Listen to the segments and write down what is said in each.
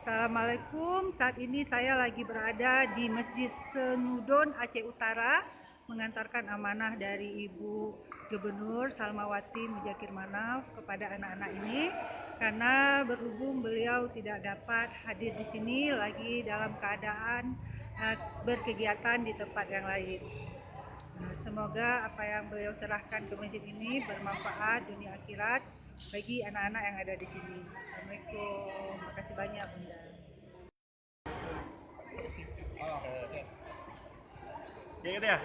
Assalamualaikum, saat ini saya lagi berada di Masjid Senudon Aceh Utara mengantarkan amanah dari Ibu Gubernur Salmawati Mujakir Manaf kepada anak-anak ini karena berhubung beliau tidak dapat hadir di sini lagi dalam keadaan berkegiatan di tempat yang lain. Semoga apa yang beliau serahkan ke masjid ini bermanfaat dunia akhirat bagi anak-anak yang ada di sini. Assalamualaikum. Terima kasih banyak, Bunda. Ya gitu ya?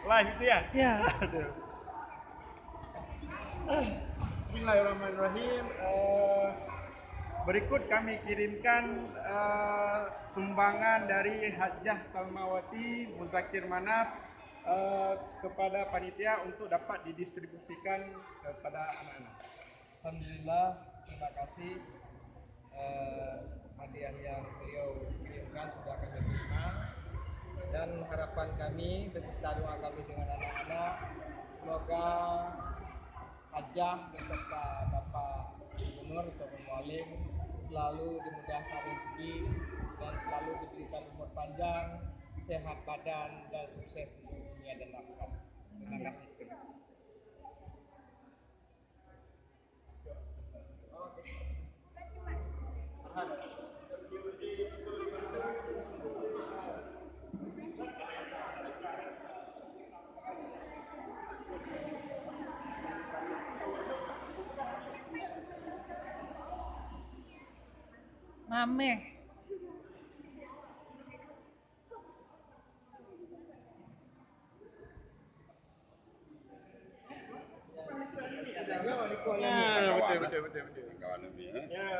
Live itu ya? Ya. Bismillahirrahmanirrahim. Berikut kami kirimkan sumbangan dari Hajjah Salmawati Mujakir Manaf kepada panitia untuk dapat didistribusikan kepada anak-anak. Alhamdulillah, terima kasih. Hadiah yang beliau kirimkan sudah kami terima, dan harapan kami beserta doa kami dengan anak-anak, semoga Hajjah beserta Bapak Gubernur atau Mualim selalu dimudahkan rezeki dan selalu diberikan umur panjang, sehat badan, dan sukses di dunia dan akhirat. Terima kasih. Mameh. Ya, betul. Kawan lebih, Ya.